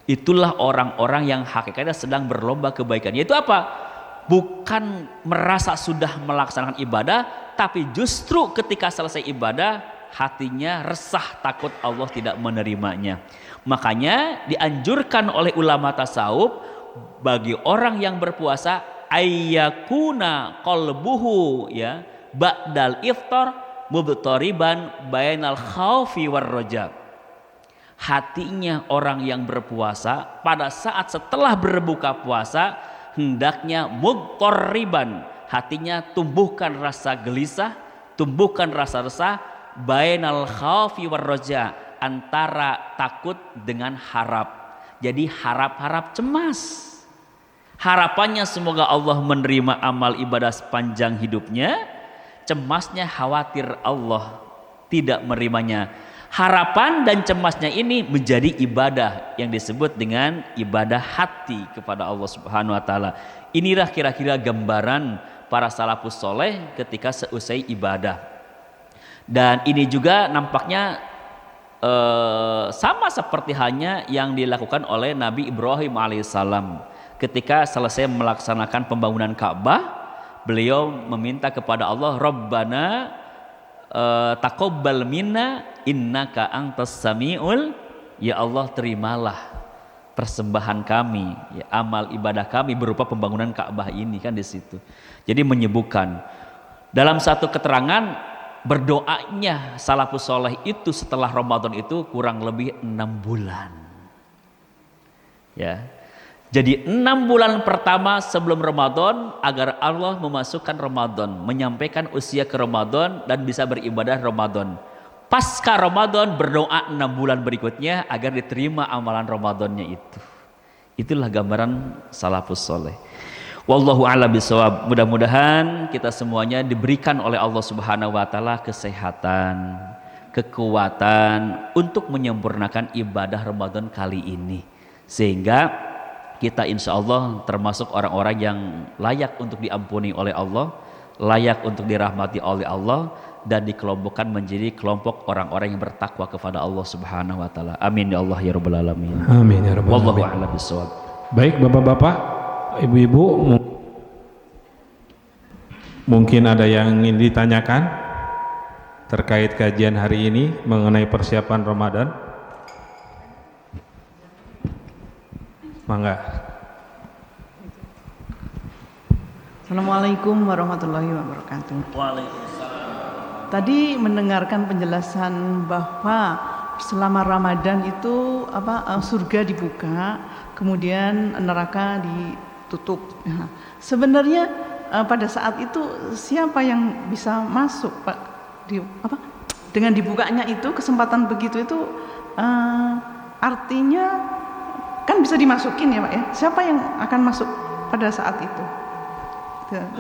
Itulah orang-orang yang hakikatnya sedang berlomba kebaikan. Yaitu apa? Bukan merasa sudah melaksanakan ibadah, tapi justru ketika selesai ibadah hatinya resah, takut Allah tidak menerimanya. Makanya dianjurkan oleh ulama tasawuf bagi orang yang berpuasa ayyakuna qalbuhu ya ba'dal iftar mubtariban bainal khaufi war raja. Hatinya orang yang berpuasa pada saat setelah berbuka puasa hendaknya mubtariban, hatinya tumbuhkan rasa gelisah, tumbuhkan rasa resah, bainal khaufi war raja, antara takut dengan harap. Jadi harap-harap cemas. Harapannya semoga Allah menerima amal ibadah sepanjang hidupnya, cemasnya khawatir Allah tidak menerimanya. Harapan dan cemasnya ini menjadi ibadah yang disebut dengan ibadah hati kepada Allah Subhanahu wa taala. Inilah kira-kira gambaran para salafus soleh ketika seusai ibadah. Dan ini juga nampaknya sama seperti halnya yang dilakukan oleh Nabi Ibrahim alaihissalam. Ketika selesai melaksanakan pembangunan Ka'bah, beliau meminta kepada Allah, Rabbana taqabbal minna innaka antas samiul, ya Allah terimalah persembahan kami, ya, amal ibadah kami berupa pembangunan Ka'bah ini, kan di situ. Jadi menyebutkan dalam satu keterangan berdoanya salafus soleh itu setelah Ramadan itu kurang lebih 6 bulan. Ya. Jadi 6 bulan pertama sebelum Ramadan agar Allah memasukkan Ramadan, menyampaikan usia ke Ramadan dan bisa beribadah Ramadan. Pasca Ramadan berdoa 6 bulan berikutnya agar diterima amalan Ramadannya itu. Itulah gambaran salafus soleh. Wallahu a'lam bishawab. Mudah-mudahan kita semuanya diberikan oleh Allah Subhanahu wa taala kesehatan, kekuatan untuk menyempurnakan ibadah Ramadan kali ini, sehingga kita insya Allah termasuk orang-orang yang layak untuk diampuni oleh Allah, layak untuk dirahmati oleh Allah, dan dikelompokkan menjadi kelompok orang-orang yang bertakwa kepada Allah Subhanahu wa taala. Amin ya Allah ya rabbal alamin. Amin ya rabbal alamin. Wallahu a'lam bishawab. Baik Bapak-bapak, Ibu-ibu, mungkin ada yang ingin ditanyakan terkait kajian hari ini mengenai persiapan Ramadan? Mangga. Assalamualaikum warahmatullahi wabarakatuh. Waalaikumsalam. Tadi mendengarkan penjelasan bahwa selama Ramadan itu surga dibuka, kemudian neraka ditutup. Nah, sebenarnya pada saat itu siapa yang bisa masuk, Pak? Dengan dibukanya itu kesempatan begitu itu artinya kan bisa dimasukin ya Pak ya. Siapa yang akan masuk pada saat itu?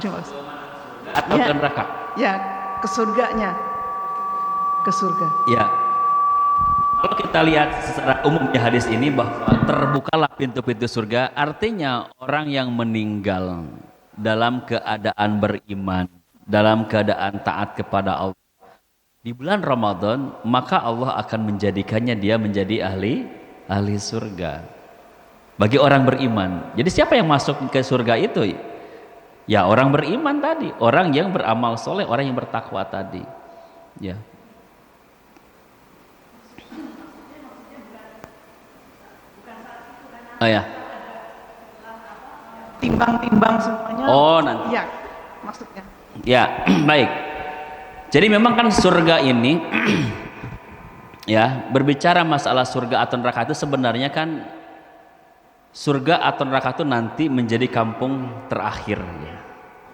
Terima kasih. Atau ke neraka? Ya, ke surganya. Ke surga. Ya. Kalau kita lihat secara umum di hadis ini bahwa terbukalah pintu-pintu surga, artinya orang yang meninggal dalam keadaan beriman, dalam keadaan taat kepada Allah di bulan Ramadan, maka Allah akan menjadikannya dia menjadi ahli surga. Bagi orang beriman. Jadi siapa yang masuk ke surga itu? Ya orang beriman tadi, orang yang beramal soleh, orang yang bertakwa tadi. Ya. Oh ya. Timbang-timbang semuanya. Oh nanti. Ya, maksudnya. Ya, baik. Jadi memang kan surga ini ya, berbicara masalah surga atau neraka itu sebenarnya kan surga atau neraka itu nanti menjadi kampung terakhir ya.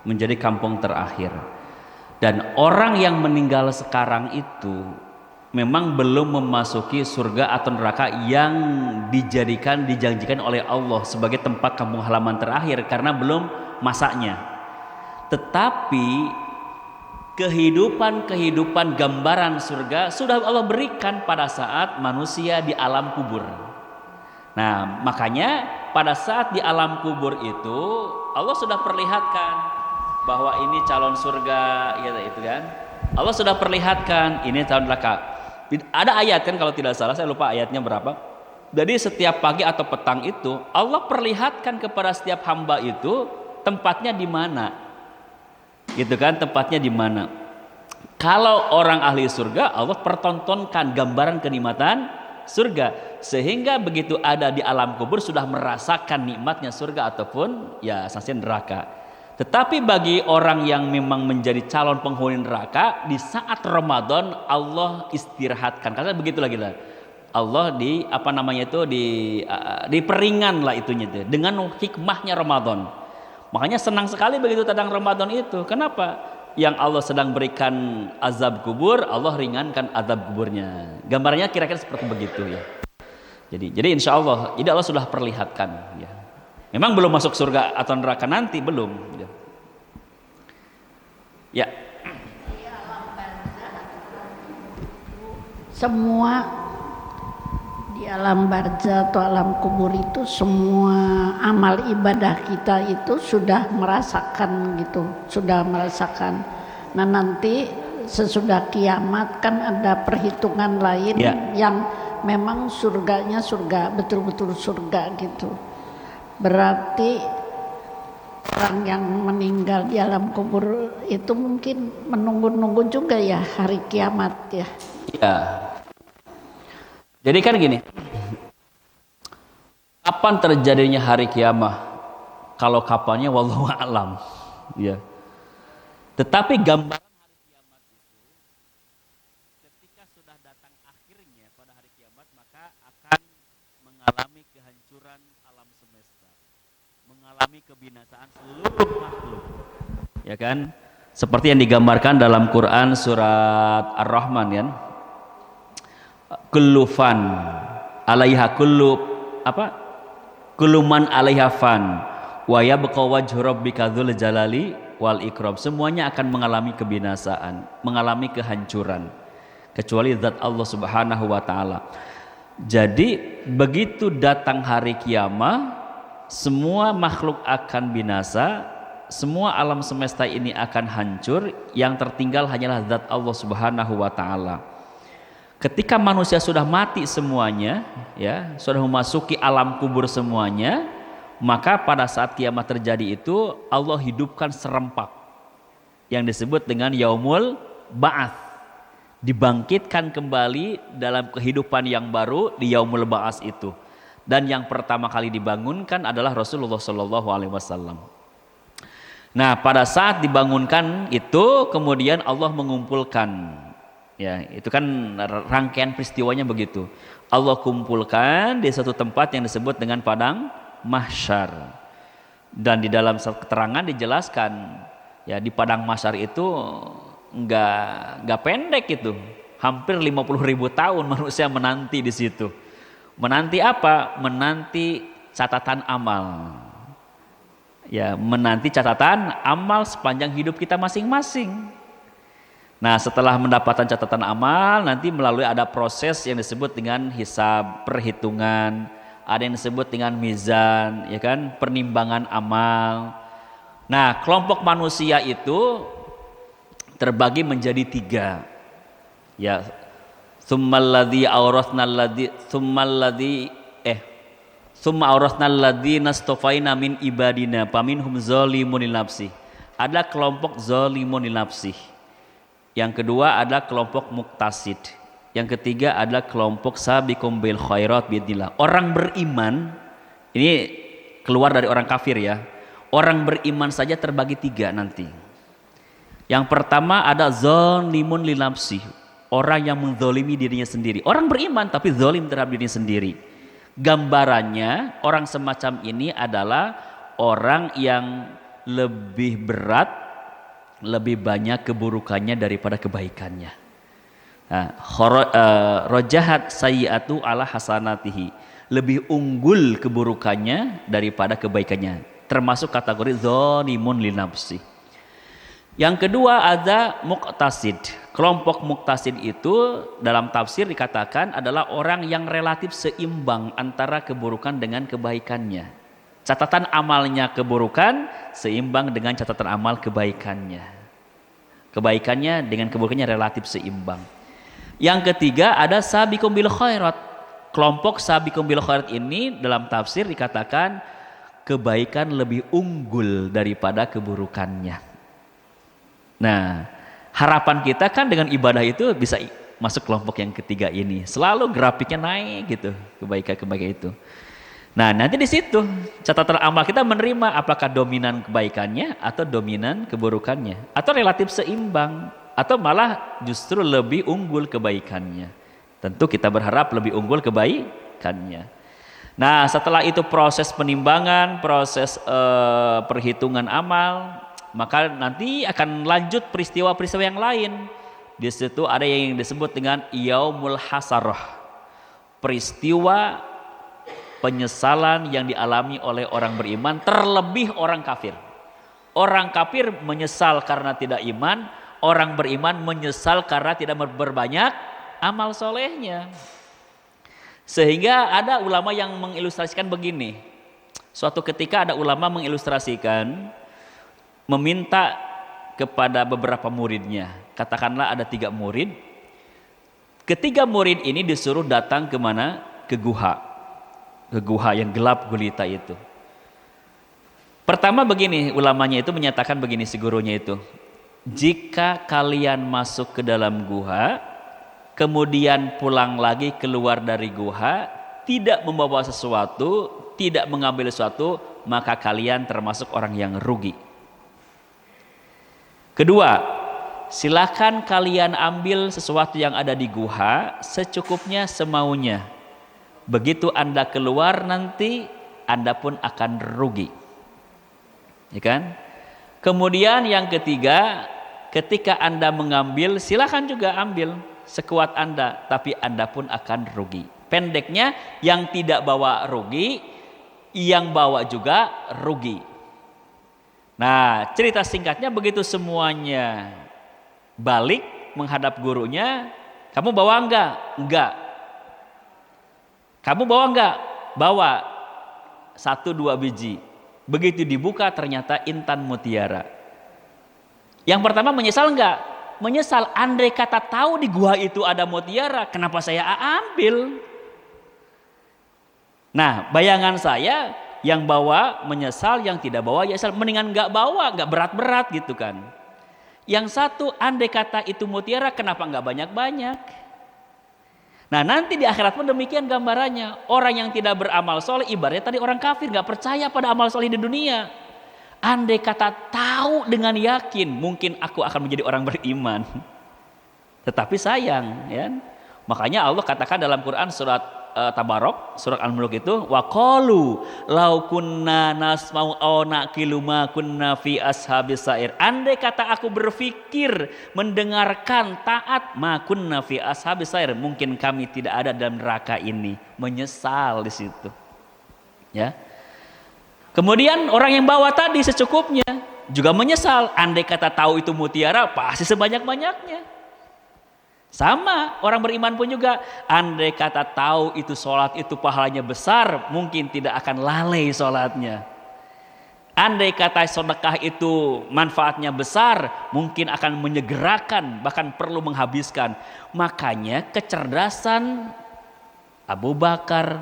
Menjadi kampung terakhir. Dan orang yang meninggal sekarang itu memang belum memasuki surga atau neraka yang dijanjikan oleh Allah sebagai tempat kampung halaman terakhir karena belum masaknya. Tetapi kehidupan gambaran surga sudah Allah berikan pada saat manusia di alam kubur. Nah, makanya pada saat di alam kubur itu Allah sudah perlihatkan bahwa ini calon surga, ya itu kan. Allah sudah perlihatkan ini calon neraka. Ada ayat kan kalau tidak salah, saya lupa ayatnya berapa. Jadi setiap pagi atau petang itu Allah perlihatkan kepada setiap hamba itu tempatnya di mana. Gitu kan, tempatnya di mana. Kalau orang ahli surga, Allah pertontonkan gambaran kenikmatan surga, sehingga begitu ada di alam kubur sudah merasakan nikmatnya surga ataupun ya saksian neraka. Tetapi bagi orang yang memang menjadi calon penghuni neraka, di saat Ramadan Allah istirahatkan. Karena begitu lagi lah. Allah diperingan lah itunya itu dengan hikmahnya Ramadan. Makanya senang sekali begitu tentang Ramadan itu. Kenapa? Yang Allah sedang berikan azab kubur, Allah ringankan azab kuburnya. Gambarnya kira-kira seperti begitu ya. Jadi insya Allah, jadi Allah sudah perlihatkan ya. Memang belum masuk surga atau neraka nanti, belum ya. Ya. Semua di alam barzah atau alam kubur itu semua amal ibadah kita itu sudah merasakan gitu, sudah merasakan. Nah nanti sesudah kiamat kan ada perhitungan lain yang memang surganya surga, betul-betul surga gitu. Berarti orang yang meninggal di alam kubur itu mungkin menunggu-nunggu juga ya hari kiamat ya. Ya. Jadi kan gini, kapan terjadinya hari kiamat? Kalau kapannya wallahu a'lam, ya. Tetapi gambaran hari kiamat itu, ketika sudah datang akhirnya pada hari kiamat, maka akan mengalami kehancuran alam semesta, mengalami kebinasaan seluruh makhluk, ya kan? Seperti yang digambarkan dalam Quran surat Ar-Rahman, ya. Kullu fan alaiha kulluman alaiha fan wa yabqa wajhu rabbika dzul jalali wal ikram. Semuanya akan mengalami kebinasaan, mengalami kehancuran kecuali zat Allah Subhanahu wa taala. Jadi begitu datang hari kiamat, semua makhluk akan binasa, semua alam semesta ini akan hancur, yang tertinggal hanyalah zat Allah Subhanahu wa taala. Ketika manusia sudah mati semuanya, ya, sudah memasuki alam kubur semuanya, maka pada saat kiamat terjadi itu Allah hidupkan serempak yang disebut dengan yaumul ba'ats. Dibangkitkan kembali dalam kehidupan yang baru di yaumul ba'ats itu. Dan yang pertama kali dibangunkan adalah Rasulullah SAW. Nah, pada saat dibangunkan itu kemudian Allah mengumpulkan. Ya, itu kan rangkaian peristiwanya begitu. Allah kumpulkan di satu tempat yang disebut dengan padang mahsyar. Dan di dalam keterangan dijelaskan, ya, di padang mahsyar itu enggak pendek itu. Hampir 50.000 tahun manusia menanti di situ. Menanti apa? Menanti catatan amal. Ya, menanti catatan amal sepanjang hidup kita masing-masing. Nah, setelah mendapatkan catatan amal, nanti melalui ada proses yang disebut dengan hisab, perhitungan, ada yang disebut dengan mizan, ya kan, penimbangan amal. Nah, kelompok manusia itu terbagi menjadi 3. Ya, summa aurathnal ladzina astafaina min ibadina faminhum zalimun li nafsihi. Ada kelompok zalimun li nafsihi. Yang kedua ada kelompok muktasid. Yang ketiga ada kelompok sabiqum bil khairat biidznillah. Orang beriman ini keluar dari orang kafir ya. Orang beriman saja terbagi 3 nanti. Yang pertama ada zalimun li nafsi, orang yang menzalimi dirinya sendiri. Orang beriman tapi zalim terhadap dirinya sendiri. Gambarannya orang semacam ini adalah orang yang lebih berat, lebih banyak keburukannya daripada kebaikannya. Rojahat sayyi'atu ala hasanatihi, lebih unggul keburukannya daripada kebaikannya, termasuk kategori zalimun li nafsi. Yang kedua ada muqtasid. Kelompok muqtasid itu dalam tafsir dikatakan adalah orang yang relatif seimbang antara keburukan dengan kebaikannya. Catatan amalnya keburukan seimbang dengan catatan amal kebaikannya. Kebaikannya dengan keburukannya relatif seimbang. Yang ketiga ada sabiqum bil khairat. Kelompok sabiqum bil khairat ini dalam tafsir dikatakan kebaikan lebih unggul daripada keburukannya. Nah, harapan kita kan dengan ibadah itu bisa masuk kelompok yang ketiga ini. Selalu grafiknya naik gitu, kebaikan-kebaikan itu. Nah, nanti di situ catatan amal kita menerima apakah dominan kebaikannya atau dominan keburukannya, atau relatif seimbang, atau malah justru lebih unggul kebaikannya. Tentu kita berharap lebih unggul kebaikannya. Nah, setelah itu proses penimbangan, proses perhitungan amal, maka nanti akan lanjut peristiwa-peristiwa yang lain. Di situ ada yang disebut dengan yaumul hasarah, peristiwa penyesalan yang dialami oleh orang beriman, terlebih orang kafir. Orang kafir menyesal karena tidak iman, orang beriman menyesal karena tidak berbanyak amal solehnya. Sehingga ada ulama yang mengilustrasikan begini. Suatu ketika ada ulama mengilustrasikan, meminta kepada beberapa muridnya, katakanlah ada 3 murid. Ketiga murid ini disuruh datang ke mana? Ke guha yang gelap gulita itu. Pertama begini, ulamanya itu menyatakan begini, si gurunya itu, jika kalian masuk ke dalam guha, kemudian pulang lagi keluar dari guha, tidak membawa sesuatu, tidak mengambil sesuatu, maka kalian termasuk orang yang rugi. Kedua, silakan kalian ambil sesuatu yang ada di guha secukupnya, semaunya. Begitu Anda keluar nanti Anda pun akan rugi. Ya kan? Kemudian yang ketiga, ketika Anda mengambil, silakan juga ambil sekuat Anda, tapi Anda pun akan rugi. Pendeknya, yang tidak bawa rugi, yang bawa juga rugi. Nah, cerita singkatnya begitu semuanya balik menghadap gurunya, kamu bawa enggak? Enggak. Kamu bawa enggak? Bawa 1-2 biji. Begitu dibuka ternyata intan mutiara. Yang pertama menyesal enggak? Menyesal. Andai kata tahu di gua itu ada mutiara, kenapa saya ambil? Nah, bayangan saya, yang bawa menyesal, yang tidak bawa ya nyesal. Mendingan nggak bawa, nggak berat-berat gitu kan. Yang satu, andai kata itu mutiara, kenapa nggak banyak-banyak? Nah, nanti di akhirat pun demikian gambarannya. Orang yang tidak beramal soleh, ibaratnya tadi orang kafir, nggak percaya pada amal soleh di dunia. Andai kata tahu dengan yakin, mungkin aku akan menjadi orang beriman. Tetapi sayang, ya. Makanya Allah katakan dalam Quran surat Tabarok, surat Al-Mulk itu, wa qalu law kunna nasma'u aw naqilu ma kunna fi ashabis sa'ir. Andai kata aku berpikir, mendengarkan, taat, ma kunna fi ashabis sa'ir, mungkin kami tidak ada dalam neraka ini. Menyesal di situ. Ya. Kemudian orang yang bawa tadi secukupnya juga menyesal. Andai kata tahu itu mutiara, pasti sebanyak-banyaknya. Sama orang beriman pun juga, andai kata tahu itu sholat itu pahalanya besar, mungkin tidak akan lalai sholatnya. Andai kata sedekah itu manfaatnya besar, mungkin akan menyegerakan, bahkan perlu menghabiskan. Makanya kecerdasan Abu Bakar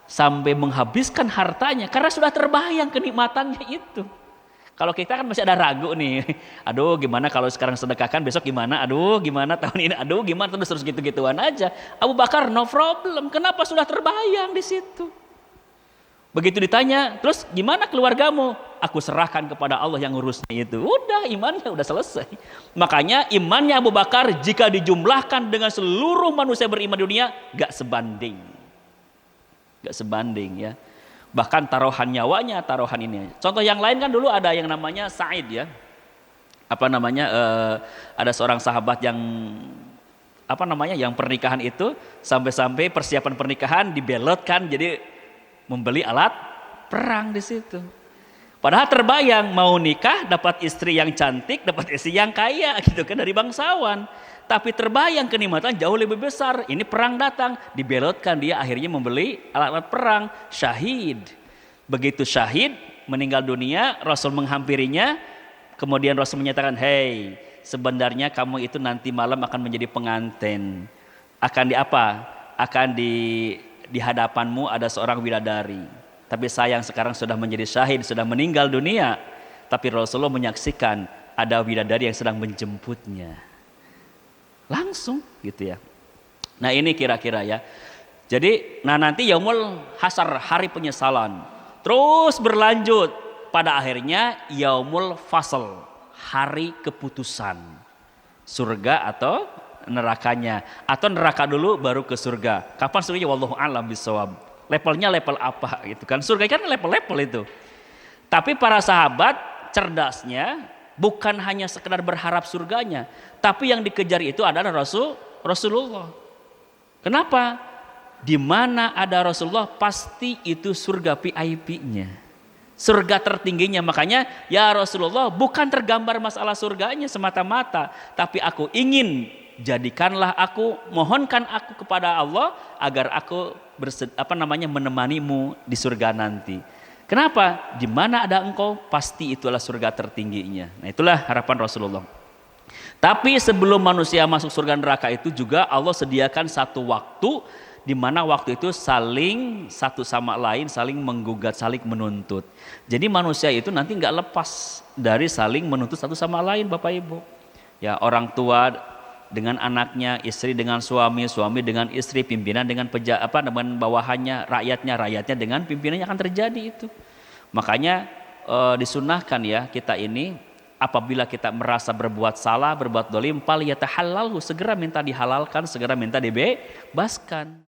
sampai menghabiskan hartanya karena sudah terbayang kenikmatannya itu. Kalau kita kan masih ada ragu nih, aduh gimana kalau sekarang sedekahkan, besok gimana, aduh gimana tahun ini, aduh gimana, terus gitu-gituan aja. Abu Bakar no problem, kenapa sudah terbayang di situ. Begitu ditanya, terus gimana keluargamu? Aku serahkan kepada Allah yang ngurusnya itu. Udah, imannya udah selesai. Makanya imannya Abu Bakar jika dijumlahkan dengan seluruh manusia beriman di dunia, gak sebanding. Gak sebanding ya. Bahkan taruhan nyawanya, taruhan ini. Contoh yang lain kan dulu ada yang namanya Sa'id ya. Ada seorang sahabat yang yang pernikahan itu sampai-sampai persiapan pernikahan dibelotkan jadi membeli alat perang di situ. Padahal terbayang mau nikah dapat istri yang cantik, dapat istri yang kaya gitu kan dari bangsawan. Tapi terbayang kenikmatan jauh lebih besar. Ini perang datang, dibelotkan, dia akhirnya membeli alat-alat perang, syahid. Begitu syahid, meninggal dunia, Rasul menghampirinya, kemudian Rasul menyatakan, "Hei, sebenarnya kamu itu nanti malam akan menjadi pengantin. Akan di apa? Akan di hadapanmu ada seorang bidadari. Tapi sayang sekarang sudah menjadi syahid, sudah meninggal dunia. Tapi Rasulullah menyaksikan ada bidadari yang sedang menjemputnya." Langsung gitu ya. Nah ini kira-kira ya. Jadi nanti yaumul hasar, hari penyesalan. Terus berlanjut pada akhirnya yaumul fasl, hari keputusan. Surga atau nerakanya, atau neraka dulu baru ke surga. Kapan surganya? Wallahu a'lam bishawab. Levelnya level apa gitu kan? Surga kan level-level itu. Tapi para sahabat cerdasnya bukan hanya sekedar berharap surganya, tapi yang dikejar itu adalah Rasulullah. Kenapa? Di mana ada Rasulullah pasti itu surga VIP-nya, surga tertingginya. Makanya ya Rasulullah, bukan tergambar masalah surganya semata-mata, tapi aku ingin jadikanlah aku, mohonkan aku kepada Allah agar aku menemanimu di surga nanti. Kenapa? Di mana ada engkau pasti itulah surga tertingginya. Nah itulah harapan Rasulullah. Tapi sebelum manusia masuk surga neraka itu juga Allah sediakan satu waktu di mana waktu itu saling satu sama lain saling menggugat, saling menuntut. Jadi manusia itu nanti nggak lepas dari saling menuntut satu sama lain, Bapak Ibu. Ya, orang tua dengan anaknya, istri dengan suami, suami dengan istri, pimpinan dengan dengan bawahannya, rakyatnya dengan pimpinannya, akan terjadi itu. Makanya disunahkan ya kita ini apabila kita merasa berbuat salah, berbuat dolim, segera minta dihalalkan, segera minta dibebaskan.